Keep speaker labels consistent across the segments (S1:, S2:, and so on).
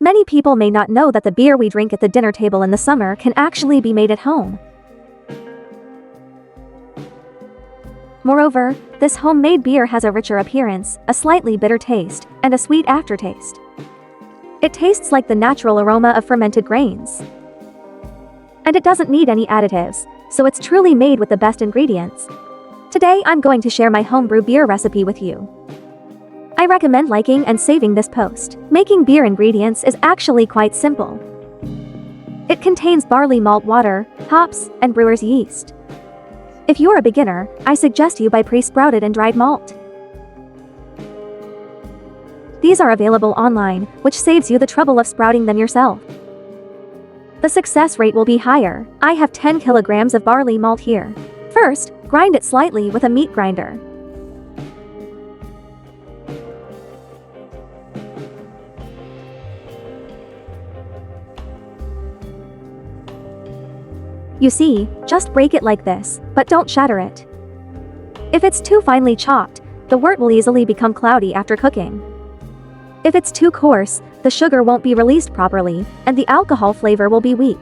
S1: Many people may not know that the beer we drink at the dinner table in the summer can actually be made at home. Moreover, this homemade beer has a richer appearance, a slightly bitter taste, and a sweet aftertaste. It tastes like the natural aroma of fermented grains. And it doesn't need any additives, so it's truly made with the best ingredients. Today I'm going to share my homebrew beer recipe with you. I recommend liking and saving this post. Making beer ingredients is actually quite simple. It contains barley malt water, hops, and brewer's yeast. If you're a beginner, I suggest you buy pre-sprouted and dried malt. These are available online, which saves you the trouble of sprouting them yourself. The success rate will be higher. I have 10 kilograms of barley malt here. First, grind it slightly with a meat grinder. You see, just break it like this, but don't shatter it. If it's too finely chopped, the wort will easily become cloudy after cooking. If it's too coarse, the sugar won't be released properly, and the alcohol flavor will be weak.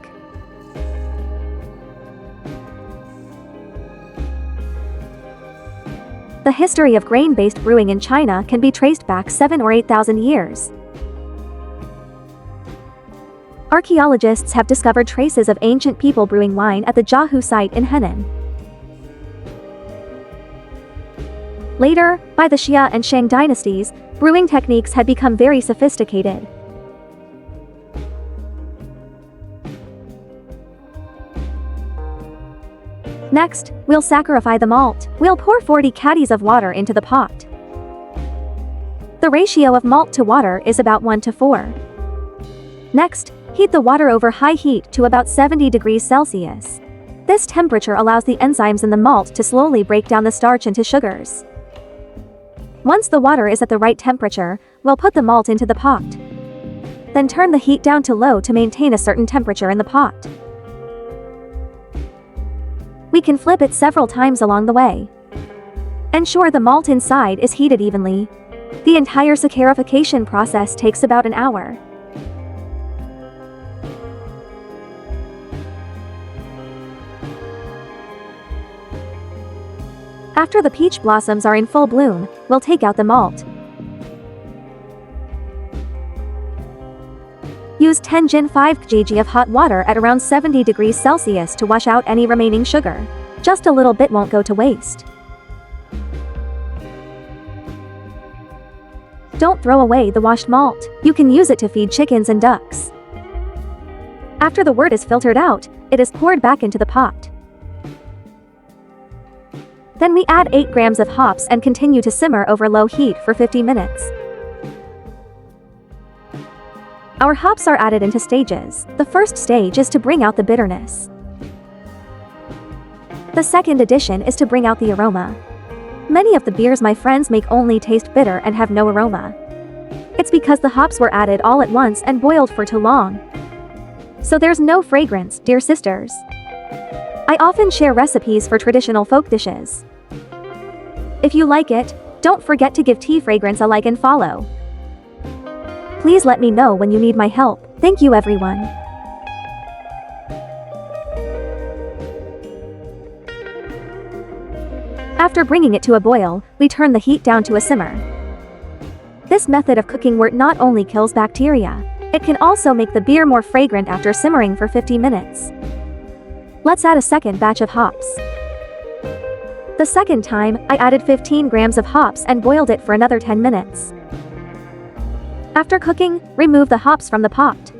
S1: The history of grain-based brewing in China can be traced back 7,000 or 8,000 years. Archaeologists have discovered traces of ancient people brewing wine at the Jiahu site in Henan. Later, by the Xia and Shang dynasties, brewing techniques had become very sophisticated. Next, we'll saccharify the malt. We'll pour 40 caddies of water into the pot. The ratio of malt to water is about 1:4. Next, heat the water over high heat to about 70 degrees Celsius. This temperature allows the enzymes in the malt to slowly break down the starch into sugars. Once the water is at the right temperature, we'll put the malt into the pot. Then turn the heat down to low to maintain a certain temperature in the pot. We can flip it several times along the way. Ensure the malt inside is heated evenly. The entire saccharification process takes about an hour. After the peach blossoms are in full bloom, we'll take out the malt. Use 10 Jin 5 kg of hot water at around 70 degrees Celsius to wash out any remaining sugar. Just a little bit won't go to waste. Don't throw away the washed malt. You can use it to feed chickens and ducks. After the wort is filtered out, it is poured back into the pot. Then we add 8 grams of hops and continue to simmer over low heat for 50 minutes. Our hops are added into stages. The first stage is to bring out the bitterness. The second addition is to bring out the aroma. Many of the beers my friends make only taste bitter and have no aroma. It's because the hops were added all at once and boiled for too long. So there's no fragrance, dear sisters. I often share recipes for traditional folk dishes. If you like it, don't forget to give tea fragrance a like and follow. Please let me know when you need my help. Thank you, everyone. After bringing it to a boil, we turn the heat down to a simmer. This method of cooking wort not only kills bacteria, it can also make the beer more fragrant after simmering for 50 minutes. Let's add a second batch of hops. The second time, I added 15 grams of hops and boiled it for another 10 minutes. After cooking, remove the hops from the pot.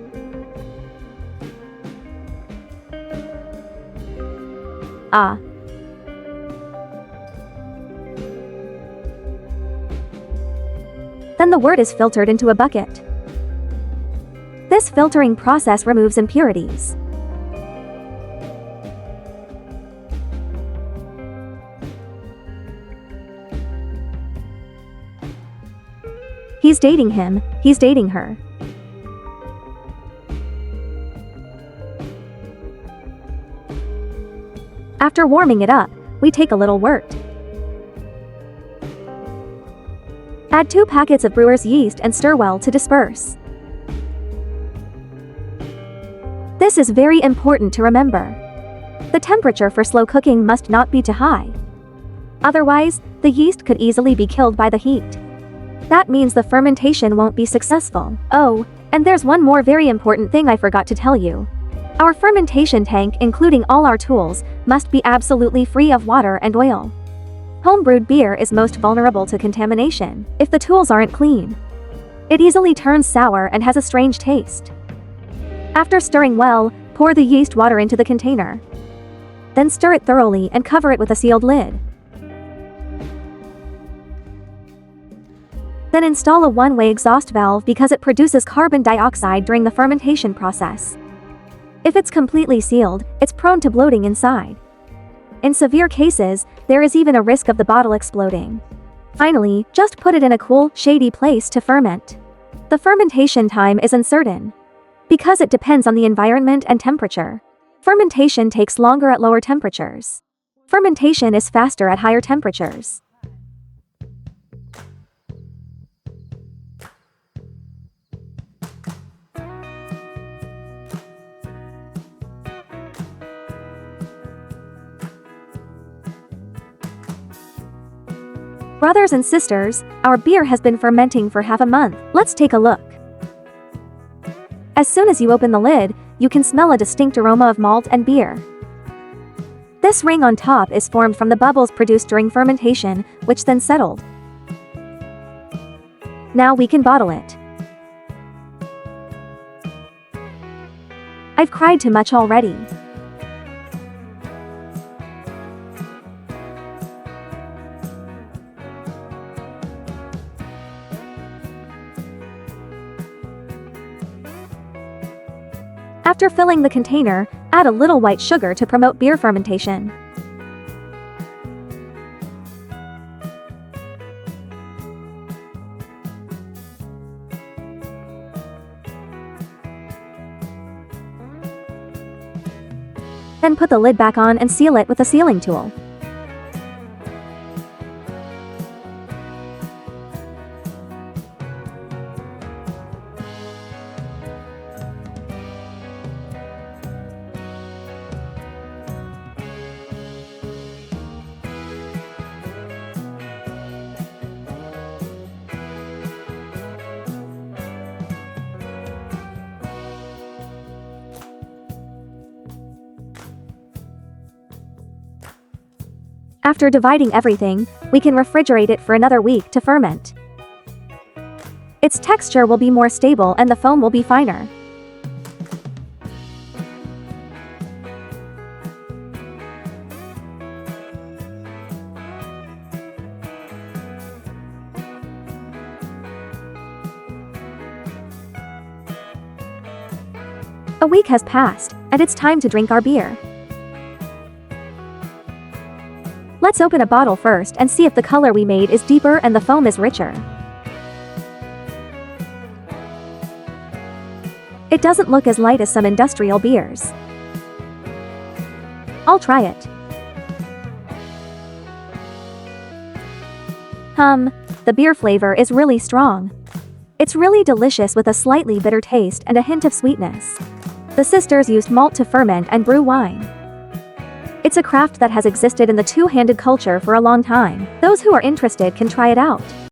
S1: Then the wort is filtered into a bucket. This filtering process removes impurities. He's dating him, he's dating her. After warming it up, we take a little wort. Add 2 packets of brewer's yeast and stir well to disperse. This is very important to remember. The temperature for slow cooking must not be too high. Otherwise, the yeast could easily be killed by the heat. That means the fermentation won't be successful. Oh, and there's one more very important thing I forgot to tell you. Our fermentation tank, including all our tools, must be absolutely free of water and oil. Homebrewed beer is most vulnerable to contamination if the tools aren't clean. It easily turns sour and has a strange taste. After stirring well, pour the yeast water into the container. Then stir it thoroughly and cover it with a sealed lid. Then install a one-way exhaust valve because it produces carbon dioxide during the fermentation process. If it's completely sealed, it's prone to bloating inside. In severe cases, there is even a risk of the bottle exploding. Finally, just put it in a cool, shady place to ferment. The fermentation time is uncertain because it depends on the environment and temperature. Fermentation takes longer at lower temperatures. Fermentation is faster at higher temperatures. Brothers and sisters, our beer has been fermenting for half a month. Let's take a look. As soon as you open the lid, you can smell a distinct aroma of malt and beer. This ring on top is formed from the bubbles produced during fermentation, which then settled. Now we can bottle it. I've cried too much already. After filling the container, add a little white sugar to promote beer fermentation. Then put the lid back on and seal it with a sealing tool. After dividing everything, we can refrigerate it for another week to ferment. Its texture will be more stable and the foam will be finer. A week has passed, and it's time to drink our beer. Let's open a bottle first and see if the color we made is deeper and the foam is richer. It doesn't look as light as some industrial beers. I'll try it. The beer flavor is really strong. It's really delicious with a slightly bitter taste and a hint of sweetness. The sisters used malt to ferment and brew wine. It's a craft that has existed in the two-handed culture for a long time. Those who are interested can try it out.